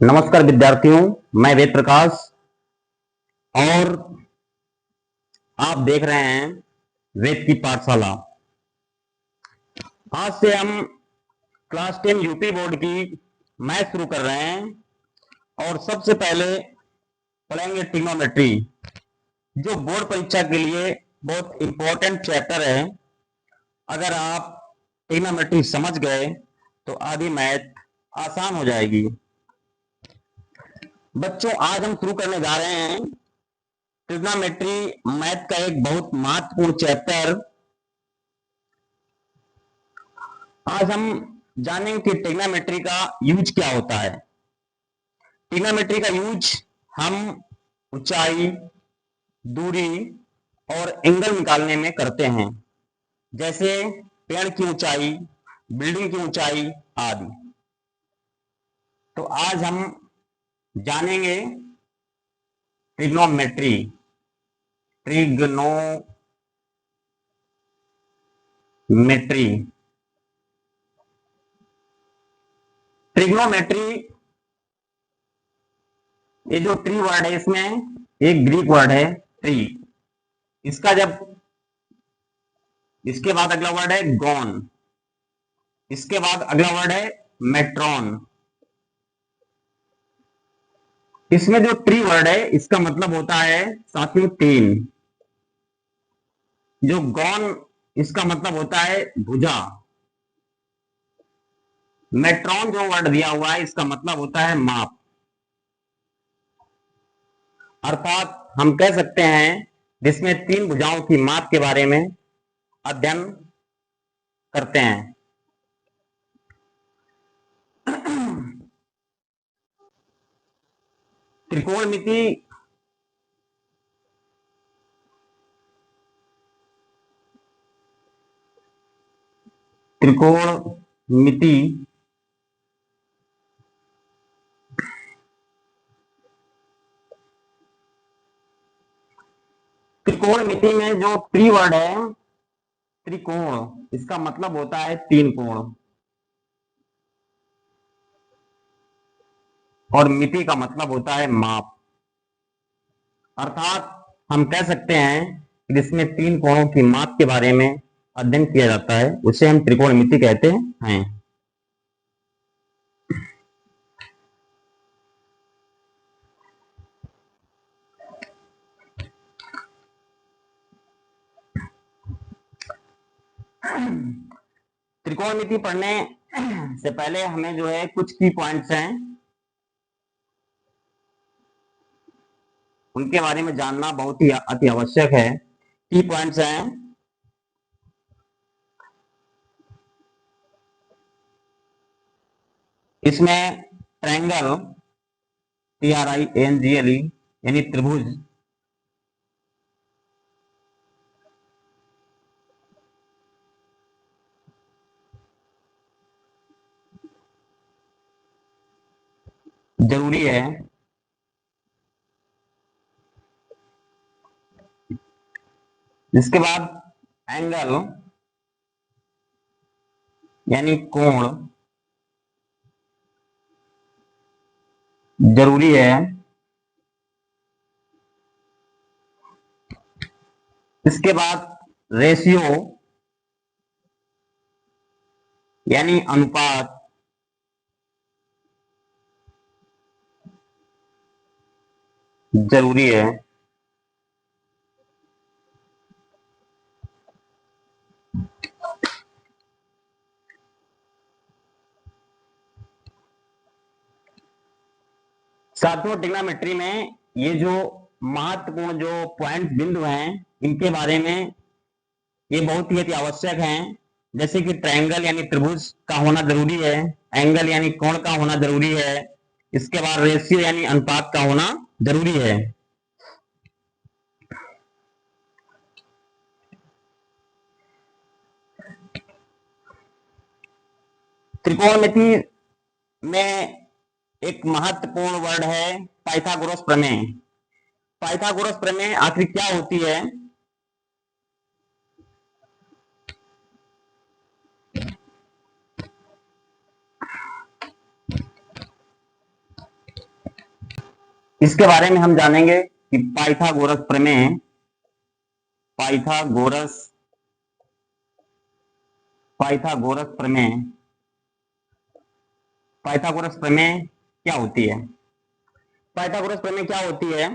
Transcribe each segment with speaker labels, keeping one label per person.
Speaker 1: नमस्कार विद्यार्थियों, मैं वेद प्रकाश और आप देख रहे हैं वेद की पाठशाला। आज से हम क्लास 10 यूपी बोर्ड की मैथ शुरू कर रहे हैं और सबसे पहले पढ़ेंगे ट्रिग्नोमेट्री, जो बोर्ड परीक्षा के लिए बहुत इंपॉर्टेंट चैप्टर है। अगर आप ट्रिग्नोमेट्री समझ गए तो आधी मैथ आसान हो जाएगी। बच्चों, आज हम शुरू करने जा रहे हैं ट्रिग्नोमेट्री, मैथ का एक बहुत महत्वपूर्ण चैप्टर। आज हम जानेंगे कि ट्रिग्नोमेट्री का यूज क्या होता है। ट्रिग्नोमेट्री का यूज हम ऊंचाई, दूरी और एंगल निकालने में करते हैं, जैसे पेड़ की ऊंचाई, बिल्डिंग की ऊंचाई आदि। तो आज हम जानेंगे ट्रिग्नोमेट्री। ट्रिग्नोमेट्री ट्रिग्नोमेट्री ये जो ट्री वर्ड है, इसमें एक ग्रीक वर्ड है ट्री। इसका जब इसके बाद अगला वर्ड है गॉन, इसके बाद अगला वर्ड है मेट्रॉन। इसमें जो ट्री वर्ड है इसका मतलब होता है साथियों तीन। जो गॉन, इसका मतलब होता है भुजा। मेट्रॉन जो वर्ड दिया हुआ है इसका मतलब होता है माप। अर्थात हम कह सकते हैं जिसमें तीन भुजाओं की माप के बारे में अध्ययन करते हैं। त्रिकोणमिति त्रिकोणमिति त्रिकोणमिति में जो ट्री वर्ड है, त्रिकोण, इसका मतलब होता है तीन कोण, और मिति का मतलब होता है माप। अर्थात हम कह सकते हैं कि जिसमें तीन कोणों की माप के बारे में अध्ययन किया जाता है उसे हम त्रिकोणमिति कहते हैं। त्रिकोणमिति पढ़ने से पहले हमें जो है कुछ की पॉइंट्स हैं, उनके बारे में जानना बहुत ही अति आवश्यक है। की पॉइंट्स हैं, इसमें ट्रायंगल, TRIANGLE यानी त्रिभुज, जरूरी है। इसके बाद एंगल यानी कोण जरूरी है। इसके बाद रेशियो यानी अनुपात जरूरी है। साथियों, ट्रिग्नोमेट्री में ये जो महत्वपूर्ण जो पॉइंट बिंदु हैं इनके बारे में ये बहुत ही अति आवश्यक हैं। जैसे कि ट्रायंगल यानी त्रिभुज का होना जरूरी है, एंगल यानी कोण का होना जरूरी है, इसके बाद रेशियो यानी अनुपात का होना जरूरी है। त्रिकोणमिति में एक महत्वपूर्ण वर्ड है पाइथागोरस प्रमेय। पाइथागोरस प्रमेय आखिर क्या होती है? इसके बारे में हम जानेंगे कि पाइथागोरस प्रमेय, पाइथागोरस पाइथागोरस प्रमेय पाइथागोरस प्रमेय क्या होती है। पाइथागोरस प्रमेय क्या होती है,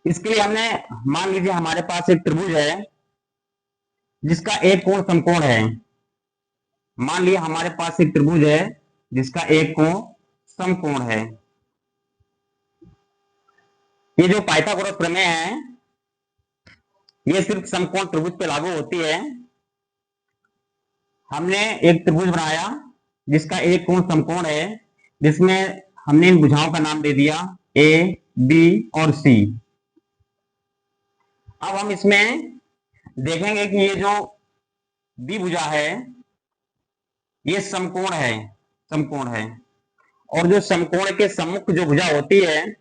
Speaker 1: इसके लिए हमने, मान लीजिए हमारे पास एक त्रिभुज है जिसका एक कोण समकोण है। मान लिया हमारे पास एक त्रिभुज है जिसका एक कोण समकोण है। ये जो पाइथागोरस प्रमेय है ये सिर्फ समकोण त्रिभुज पे लागू होती है। हमने एक त्रिभुज बनाया जिसका एक कोण समकोण है, जिसमें हमने इन भुजाओं का नाम दे दिया ए, बी और सी। अब हम इसमें देखेंगे कि ये जो बी भुजा है ये समकोण है, समकोण है। और जो समकोण के सम्मुख जो भुजा होती है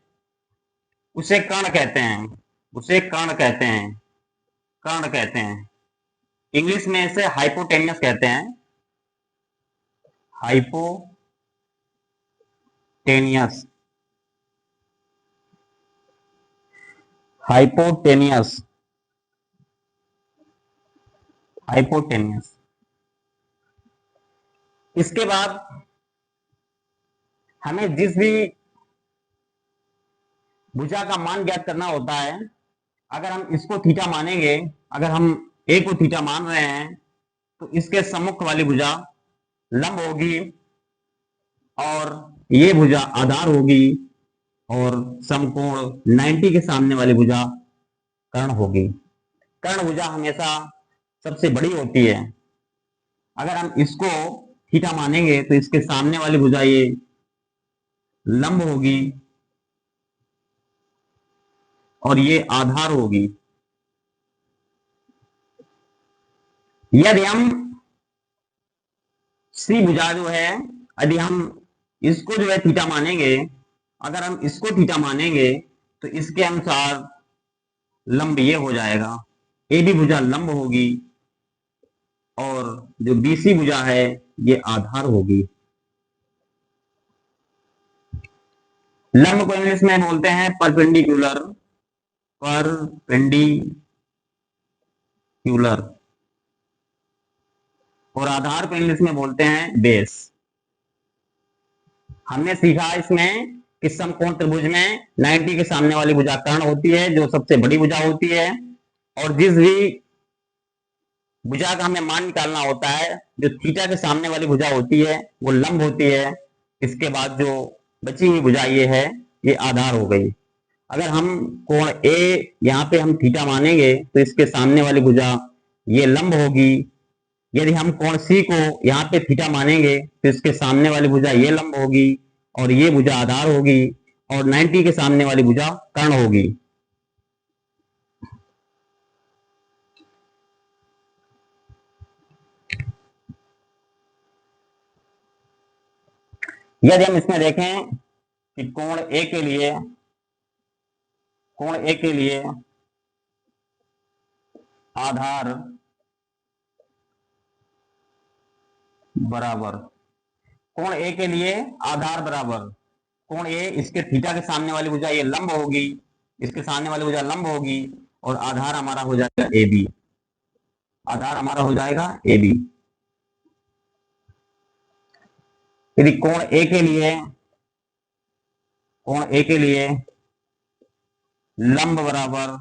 Speaker 1: उसे कर्ण कहते हैं, उसे कर्ण कहते हैं, कर्ण कहते हैं। इंग्लिश में इसे हाइपोटेनियस कहते हैं, हाइपोटेनियस, हाइपोटेनियस, हाइपोटेनियस। इसके बाद हमें जिस भी भुजा का मान ज्ञात करना होता है, अगर हम इसको थीटा मानेंगे, अगर हम ए को थीटा मान रहे हैं तो इसके सम्मुख वाली भुजा लंब होगी और ये भुजा आधार होगी और समकोण 90 के सामने वाली भुजा कर्ण होगी। कर्ण भुजा हमेशा सबसे बड़ी होती है। अगर हम इसको थीटा मानेंगे तो इसके सामने वाली भुजा ये लंब होगी और ये आधार होगी। यदि हम सी भुजा जो है, यदि हम इसको जो है थीटा मानेंगे, अगर हम इसको थीटा मानेंगे तो इसके अनुसार लंब ये हो जाएगा, ए बी भुजा लंब होगी और जो बीसी भुजा है ये आधार होगी। लंब को इंग्लिश में बोलते हैं परपेंडिकुलर, परपेंडिकुलर, और आधार को इंग्लिश में बोलते हैं बेस। हमने सीखा इसमें कि समकोण त्रिभुज में 90 के सामने वाली भुजा कर्ण होती है जो सबसे बड़ी भुजा होती है, और जिस भी भुजा का हमें मान निकालना होता है, जो थीटा के सामने वाली भुजा होती है वो लंब होती है। इसके बाद जो बची हुई भुजा ये है ये आधार हो गई। अगर हम कोण ए यहाँ पे हम थीटा मानेंगे तो इसके सामने वाली भुजा ये लंब होगी। यदि हम कोण सी को यहाँ पे थीटा मानेंगे तो इसके सामने वाली भुजा ये लंब होगी और ये भुजा आधार होगी और 90 के सामने वाली भुजा कर्ण होगी। यदि हम इसमें देखें कि कोण ए के लिए, कोण ए के लिए आधार बराबर, कोण ए के लिए आधार बराबर कोण ए, इसके थीटा के सामने वाली भुजा ये लंब होगी, इसके सामने वाली भुजा लंब होगी और आधार हमारा हो जाएगा ए बी, आधार हमारा हो जाएगा ए बी। यदि कोण ए के लिए, कोण ए के लिए लंब बराबर,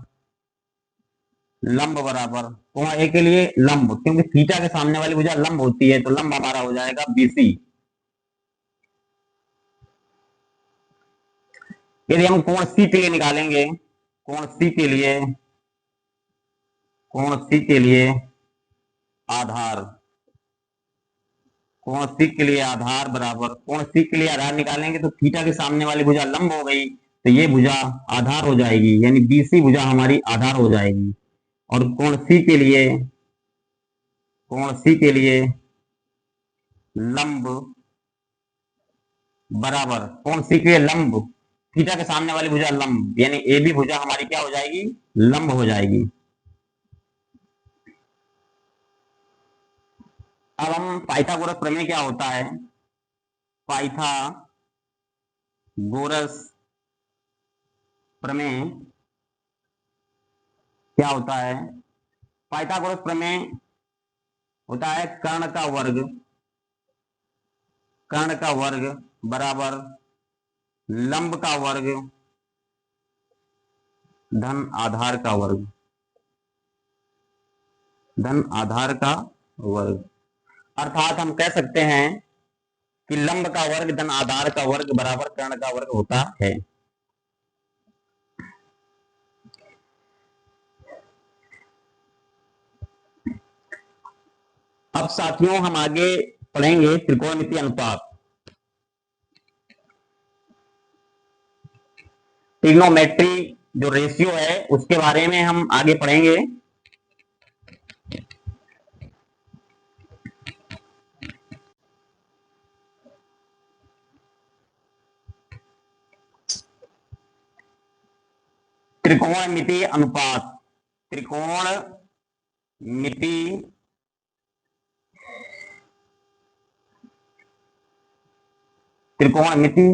Speaker 1: लंब बराबर कोण ए के लिए लंब, क्योंकि थीटा के सामने वाली भुजा लंब होती है तो लंब हमारा हो जाएगा बीसी। यदि हम कोण सी के लिए निकालेंगे, कोण सी के लिए, कोण सी के लिए आधार, कोण सी के लिए आधार बराबर, कोण सी के लिए आधार निकालेंगे तो थीटा के सामने वाली भुजा लंब हो गई तो ये भुजा आधार हो जाएगी, यानी बीसी भुजा हमारी आधार हो जाएगी। और कोण सी के लिए, कोण सी के लिए लंब बराबर, कोण सी के लिए लंब, थीटा के सामने वाली भुजा लंब, यानी ए बी भुजा हमारी क्या हो जाएगी, लंब हो जाएगी। अब हम पाइथागोरस प्रमेय क्या होता है, पाइथागोरस गोरस प्रमेय क्या होता है? पाइथागोरस प्रमेय होता है कर्ण का वर्ग बराबर लंब का वर्ग धन आधार का वर्ग, धन आधार का वर्ग। अर्थात हम कह सकते हैं कि लंब का वर्ग धन आधार का वर्ग बराबर कर्ण का वर्ग होता है। अब साथियों हम आगे पढ़ेंगे त्रिकोणमितीय अनुपात। ट्रिग्नोमेट्री जो रेशियो है उसके बारे में हम आगे पढ़ेंगे। त्रिकोणमितीय अनुपात, त्रिकोणमिति त्रिकोणमिति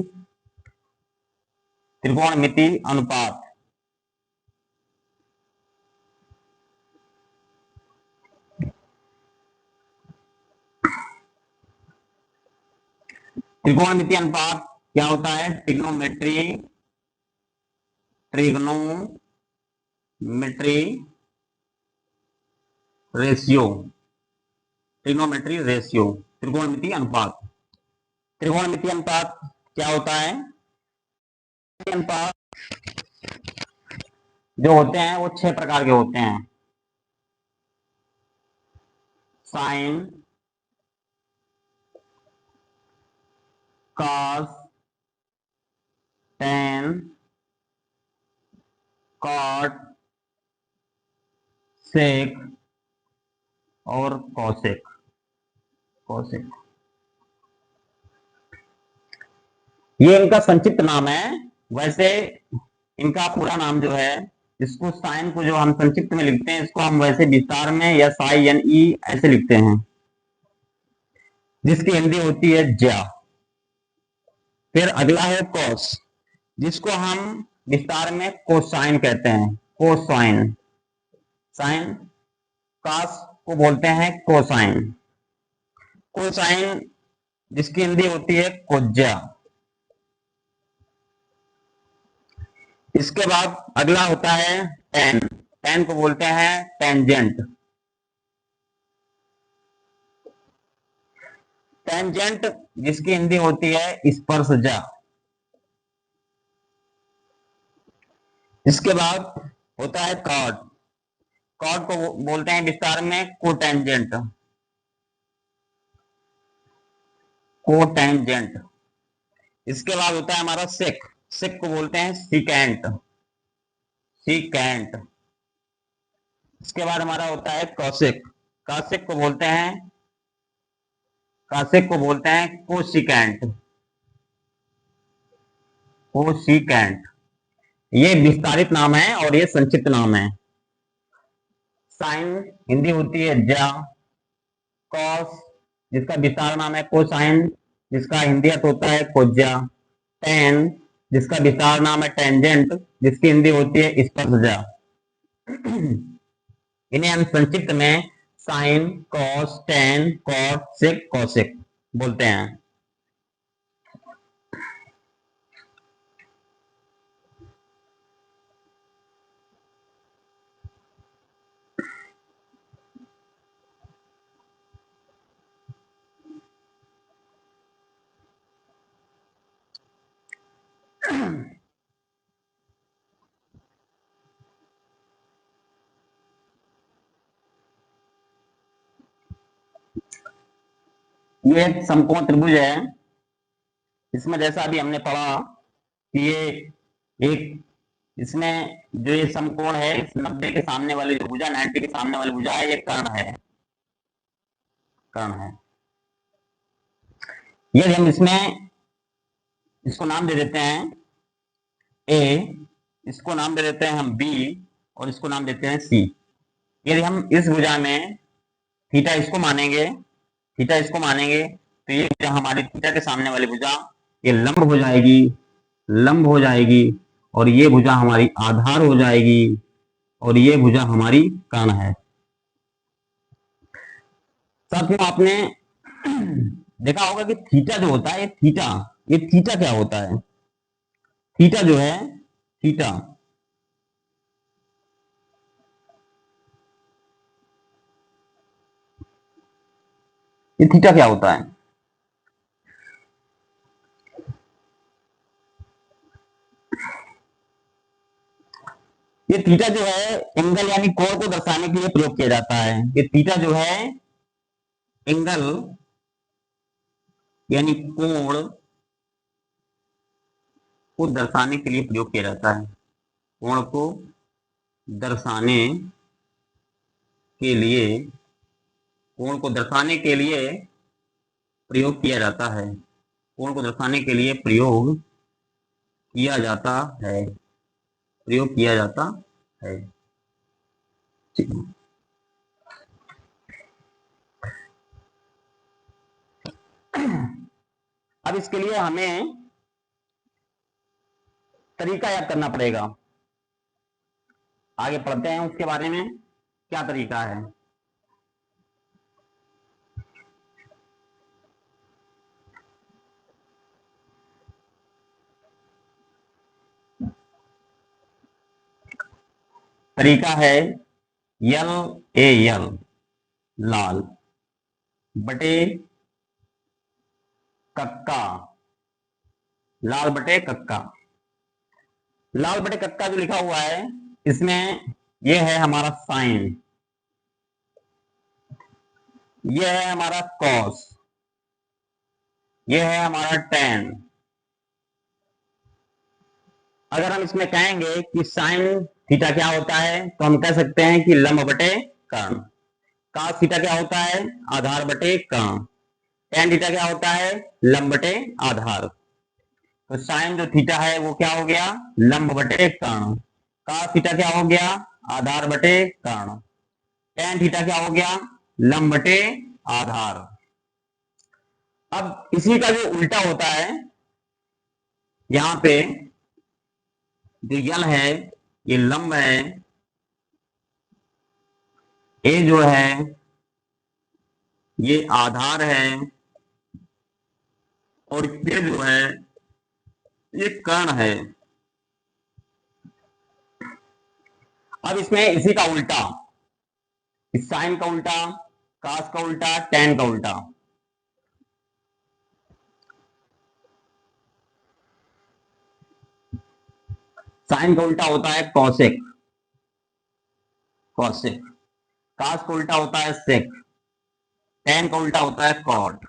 Speaker 1: त्रिकोणमिति अनुपात। त्रिकोणमितीय अनुपात क्या होता है? ट्रिग्नोमेट्री रेशियो, ट्रिग्नोमेट्री रेशियो, त्रिकोणमितीय अनुपात। त्रिकोणमितीय अनुपात क्या होता है? अनुपात जो होते हैं वो 6 प्रकार के होते हैं। साइन, कॉस, टेन, कॉट, सेक और कॉसेक। ये इनका संक्षिप्त नाम है। वैसे इनका पूरा नाम जो है, इसको साइन को जो हम संक्षिप्त में लिखते हैं, इसको हम वैसे विस्तार में या साई एन ई ऐसे लिखते हैं, जिसकी हिंदी होती है ज्या। फिर अगला है कॉस, जिसको हम विस्तार में कोसाइन कहते हैं, कोसाइन। साइन, कॉस को बोलते हैं कोसाइन। कोसाइन जिसकी हिंदी होती है कोज्या। इसके बाद अगला होता है टेन, टेन को बोलते हैं टेंजेंट। टेंजेंट जिसकी हिंदी होती है स्पर्शजा। इसके बाद होता है कॉर्ड, कॉर्ड को बोलते हैं विस्तार में कोटेंजेंट, कोटेंजेंट। इसके बाद होता है हमारा सेक, सेक को बोलते हैं सिकेंट, सिकेंट। इसके बाद हमारा होता है कॉसेक, कॉसेक को बोलते हैं कोसिकेंट, कोसिकेंट। ये विस्तारित नाम है और ये संक्षिप्त नाम है। साइन हिंदी होती है ज्या, कॉस जिसका विस्तार नाम है कोसाइन, जिसका हिंदी अर्थ होता है कोज्या, टेन जिसका विस्तार नाम है टेंजेंट, जिसकी हिंदी होती है स्पर्शजा। इन्हें हम संक्षिप्त में साइन, कॉस, टेन, कॉट, सेक, कॉसेक बोलते हैं। ये एक समकोण त्रिभुज है। इसमें जैसा अभी हमने पढ़ा कि ये एक, इसमें जो ये समकोण है, इस 90 के सामने वाली जो भुजा, 90 के सामने वाली भुजा है, ये कर्ण है, कर्ण है। यदि हम इसमें इसको नाम दे देते हैं ए, इसको नाम दे देते हैं हम बी और इसको नाम देते हैं सी। यदि हम इस भुजा में थीटा इसको मानेंगे, थीटा इसको मानेंगे, तो ये भुजा हमारी थीटा के सामने वाली भुजा ये लंब हो जाएगी लंब हो जाएगी और ये भुजा हमारी आधार हो जाएगी और ये भुजा हमारी कर्ण है। साथियों आपने देखा होगा कि थीटा जो होता है, ये थीटा क्या होता है? थीटा जो है, थीटा ये थीटा क्या होता है? ये थीटा जो है एंगल यानी कोण को दर्शाने के लिए प्रयोग किया जाता है। ये थीटा जो है एंगल यानी कोण को दर्शाने के लिए प्रयोग किया जाता है। कोण को दर्शाने के लिए, कोण को दर्शाने के लिए प्रयोग किया जाता है। कोण को दर्शाने के लिए प्रयोग किया जाता है, प्रयोग किया जाता है। ठीक है। अब इसके लिए हमें तरीका याद करना पड़ेगा। आगे पढ़ते हैं उसके बारे में, क्या तरीका है। तरीका है यल ए यल, लाल बटे कक्का, लाल बटे कक्का। लाल बटे कक्का जो लिखा हुआ है इसमें यह है हमारा साइन, यह है हमारा कॉस, यह है हमारा टेन। अगर हम इसमें कहेंगे कि साइन थीटा क्या होता है तो हम कह सकते हैं कि लंब बटे कर्ण। कॉस थीटा क्या होता है? आधार बटे कर्ण। टेन थीटा क्या होता है? लंब बटे आधार। तो साइन जो थीटा है वो क्या हो गया? लंब बटे कर्ण। कॉस थीटा क्या हो गया? आधार बटे कर्ण। टेन थीटा क्या हो गया? लंब बटे आधार। अब इसी का जो उल्टा होता है, यहां पे जो यल है ये लंब है, ए जो है ये आधार है और ये जो है ये कर्ण है। अब इसमें इसी का उल्टा, इस साइन का उल्टा, कास का उल्टा, टेन का उल्टा। साइन का उल्टा होता है कौशिक, कौशिक। कास का उल्टा होता है सेक, टेन का उल्टा होता है कॉट।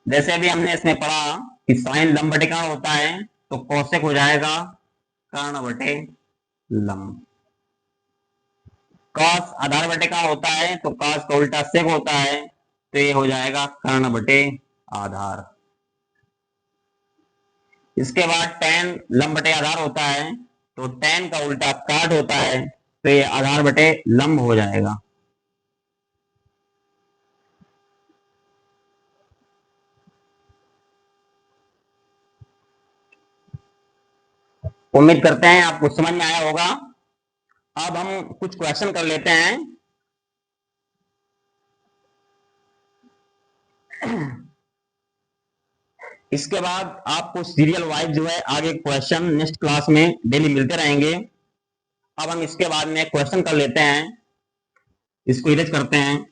Speaker 1: जैसे अभी हमने इसमें पढ़ा कि साइन लंब बटे कर्ण होता है तो कौशिक हो जाएगा कर्ण बटे लंब। कॉस आधार बटे कर्ण होता है तो कॉस का उल्टा सेक होता है तो ये हो जाएगा कर्ण बटे आधार। इसके बाद टेन लंब बटे आधार होता है तो टेन का उल्टा काट होता है तो ये आधार बटे लंब हो जाएगा। उम्मीद करते हैं आपको समझ में आया होगा। अब हम कुछ क्वेश्चन कर लेते हैं। इसके बाद आपको सीरियल वाइज जो है आगे क्वेश्चन नेक्स्ट क्लास में डेली मिलते रहेंगे। अब हम इसके बाद में क्वेश्चन कर लेते हैं, इसको इरेज करते हैं।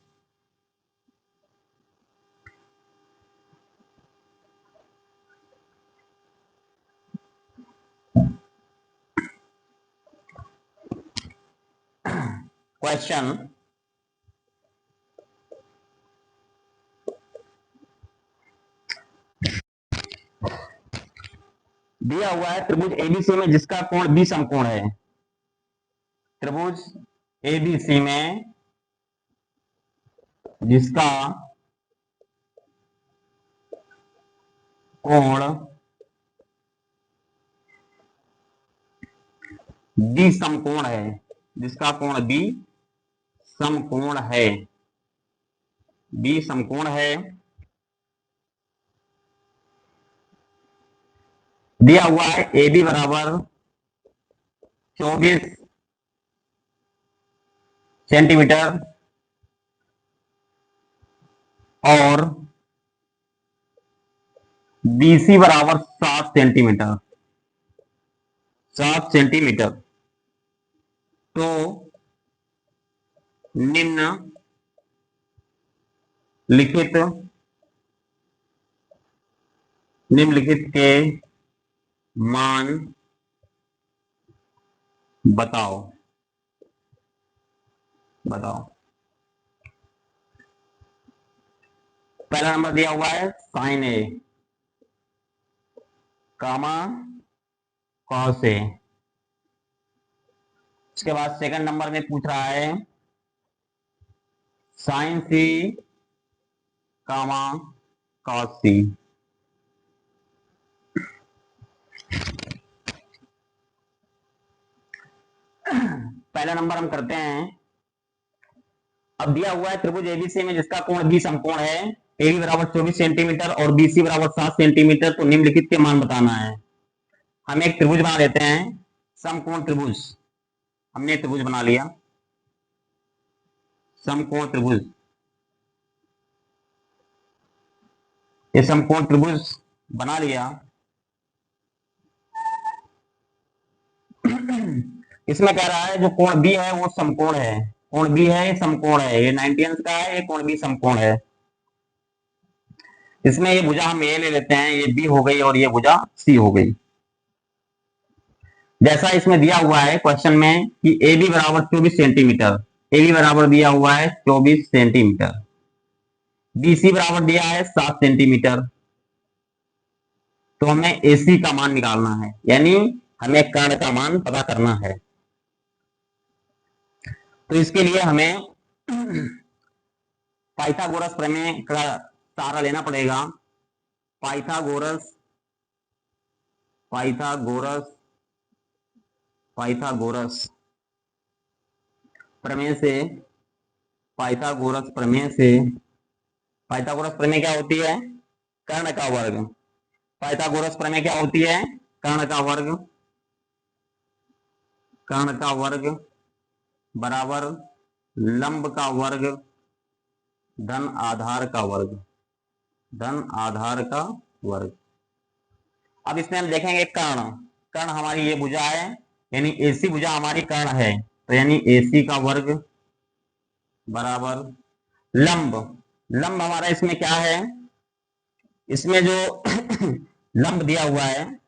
Speaker 1: क्वेश्चन दिया हुआ है त्रिभुज एबीसी में जिसका कोण बी समकोण है। त्रिभुज एबीसी में जिसका कोण बी समकोण है, जिसका कोण बी समकोण है, बी समकोण है। दिया हुआ है ए बी बराबर 24 सेंटीमीटर और बीसी बराबर 7 सेंटीमीटर, 7 सेंटीमीटर। तो निम्नलिखित के मान बताओ। पहला नंबर दिया हुआ है sign A comma cos A. उसके बाद सेकंड नंबर में पूछ रहा है साइन सी कामा कॉस सी। पहला नंबर हम करते हैं। अब दिया हुआ है त्रिभुज एबीसी में जिसका कोण बी समकोण है, एबी बराबर 24 सेंटीमीटर और बीसी बराबर 7 सेंटीमीटर। तो निम्नलिखित के मान बताना है। हम एक त्रिभुज बना लेते हैं, समकोण त्रिभुज। हमने त्रिभुज बना लिया, समकोण त्रिभुज। ये समकोण त्रिभुज बना लिया। इसमें कह रहा है जो कोण बी है वो समकोण है, कोण बी है ये समकोण है, ये 90 अंश का है, ये कोण बी समकोण है। इसमें ये भुजा हम ए ले लेते हैं, ये बी हो गई और ये भुजा सी हो गई। जैसा इसमें दिया हुआ है क्वेश्चन में कि ए बी बराबर 24 सेंटीमीटर, ए बी बराबर दिया हुआ है 24 सेंटीमीटर, बी सी बराबर दिया है 7 सेंटीमीटर। तो हमें ए सी का मान निकालना है, यानी हमें कर्ण का मान पता करना है। तो इसके लिए हमें पाइथागोरस प्रमेय का सहारा लेना पड़ेगा। पाइथागोरस प्रमेय से, पाइथागोरस प्रमेय क्या होती है? कर्ण का वर्ग। पाइथागोरस प्रमेय क्या होती है? कर्ण का वर्ग बराबर लंब का वर्ग धन आधार का वर्ग। अब इसमें हम देखेंगे कर्ण हमारी ये भुजा है, यानी एसी भुजा हमारी कर्ण है। तो यानी एसी का वर्ग बराबर लंब हमारा इसमें क्या है? इसमें जो लंब दिया हुआ है,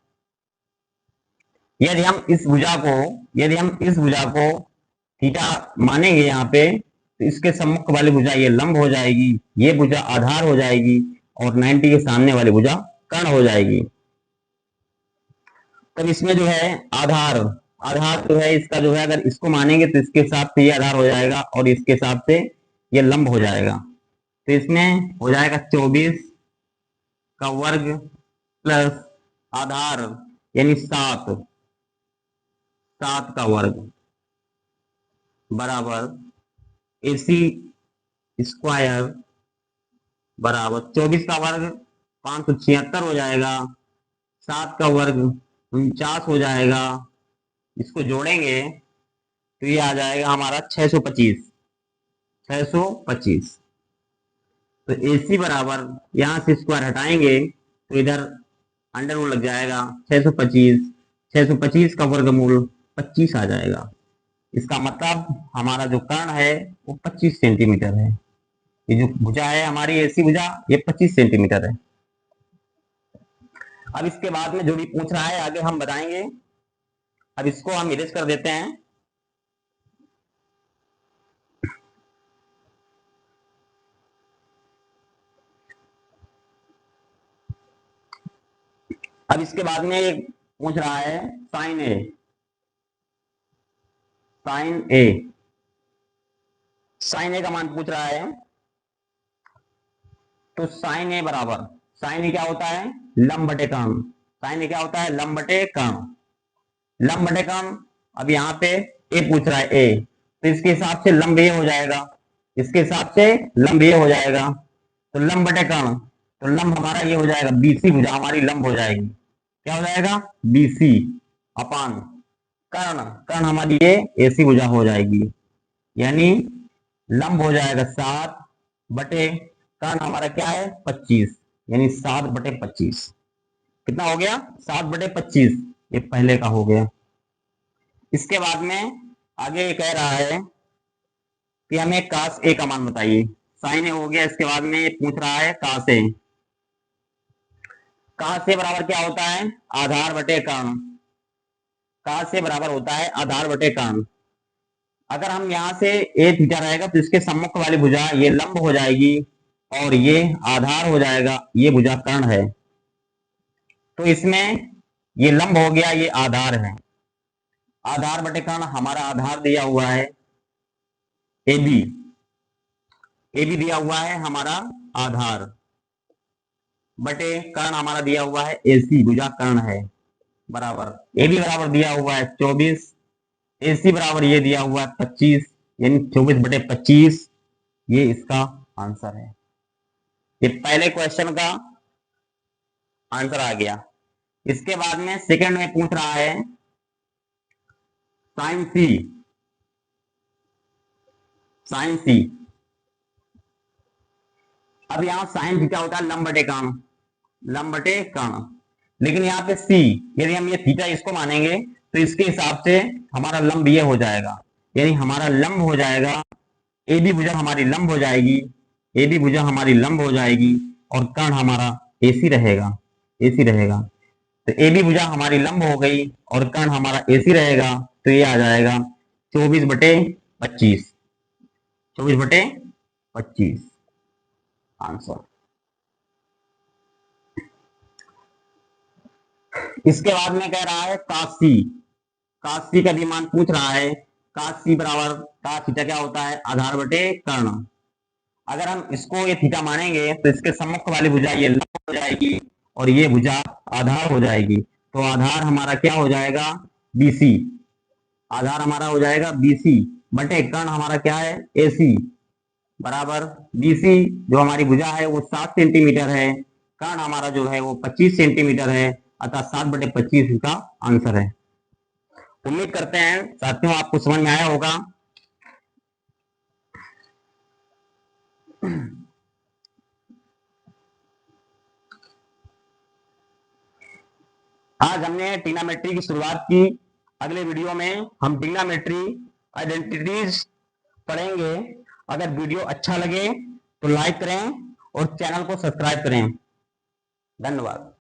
Speaker 1: यदि हम इस भुजा को थीटा मानेंगे यहाँ पे, तो इसके सम्मुख वाली भुजा ये लंब हो जाएगी, ये भुजा आधार हो जाएगी और 90 के सामने वाली भुजा कर्ण हो जाएगी। तब इसमें जो है आधार जो है इसका जो है, अगर इसको मानेंगे तो इसके साथ से ये आधार हो जाएगा और इसके साथ से ये लंब हो जाएगा। तो इसमें हो जाएगा 24 का वर्ग प्लस आधार यानी 7 का वर्ग बराबर एसी स्क्वायर बराबर 24 का वर्ग 576 हो जाएगा, 7 का वर्ग 49 हो जाएगा। इसको जोड़ेंगे तो ये आ जाएगा हमारा 625। तो एसी बराबर यहां से स्क्वायर हटाएंगे तो इधर अंडर रूट लग जाएगा, 625 का वर्गमूल 25 आ जाएगा। इसका मतलब हमारा जो कर्ण है वो 25 सेंटीमीटर है। ये जो भुजा है हमारी एसी भुजा ये 25 सेंटीमीटर है। अब इसके बाद में जो भी पूछ रहा है आगे हम बताएंगे। अब इसको हम इरेज कर देते हैं। अब इसके बाद में पूछ रहा है साइन ए का मान पूछ रहा है। तो साइन ए क्या होता है? लंब बटे कर्ण। साइन ए क्या होता है? लंब बटे कर्ण। अब यहाँ पे ए पूछ रहा है ए, तो इसके हिसाब से लंब ये हो जाएगा, तो लंब बटे कर्ण, तो लंब हमारा ये हो जाएगा, बीसी भुजा हमारी लंब हो जाएगी। क्या हो जाएगा, BC अपान कर्ण, कर्ण हमारी ये AC भुजा हो जाएगी, यानी लंब हो जाएगा 7 बटे कर्ण हमारा क्या है 25, यानी 7/25। कितना हो गया, 7/25। ये पहले का हो गया। इसके बाद में आगे ये कह रहा है कि हमें कास ए का मान बताइए। साइन ए हो गया, इसके बाद में ये पूछ रहा है कास ए। कास ए बराबर क्या होता है, आधार बटे कर्ण। कास ए बराबर होता है आधार बटे कर्ण। अगर हम यहां से ए थीटा रहेगा तो इसके सम्मुख वाली भुजा ये लंब हो जाएगी और ये आधार हो जाएगा, ये भुजा कर्ण है। तो इसमें ये लंब हो गया, ये आधार है। आधार बटे कर्ण, हमारा आधार दिया हुआ है AB, AB दिया हुआ है हमारा आधार, बटे कर्ण हमारा दिया हुआ है AC, भुजा कर्ण है, बराबर AB बराबर दिया हुआ है 24, AC बराबर ये दिया हुआ है 25, यानी 24/25। ये इसका आंसर है। ये पहले क्वेश्चन का आंसर आ गया। इसके बाद में सेकंड में पूछ रहा है साइन सी, साइन सी। अब यहां साइन थीटा होता है लंब बटे कर्ण, लंब बटे कर्ण, लेकिन यहाँ पे सी, यदि हम ये थीटा इसको मानेंगे तो इसके हिसाब से हमारा लंब ये हो जाएगा, यानी हमारा लंब हो जाएगा, AB भुजा हमारी लंब हो जाएगी, AB भुजा हमारी लंब हो जाएगी और कर्ण हमारा AC रहेगा, AC रहेगा। तो AB भुजा हमारी लंब हो गई और कर्ण हमारा AC रहेगा, तो ये आ जाएगा 24/25, 24/25 आंसर। इसके बाद में कह रहा है काशी, काशी का भी मान पूछ रहा है। काशी बराबर का थीटा क्या होता है, आधार बटे कर्ण। अगर हम इसको ये थीटा मानेंगे तो इसके सम्मुख वाली भुजा ये लंब हो जाएगी और ये भुजा आधार हो जाएगी, तो आधार हमारा क्या हो जाएगा BC, आधार हमारा हो जाएगा BC बटे कर्ण हमारा क्या है AC, बराबर BC जो हमारी भुजा है वो 7 सेंटीमीटर है, कर्ण हमारा जो है वो 25 सेंटीमीटर है, अतः 7/25 इसका आंसर है। उम्मीद करते हैं साथियों आपको समझ में आया होगा। आज हमने ट्रिग्नोमेट्री की शुरुआत की। अगले वीडियो में हम ट्रिग्नोमेट्री आइडेंटिटीज पढ़ेंगे। अगर वीडियो अच्छा लगे तो लाइक करें और चैनल को सब्सक्राइब करें। धन्यवाद।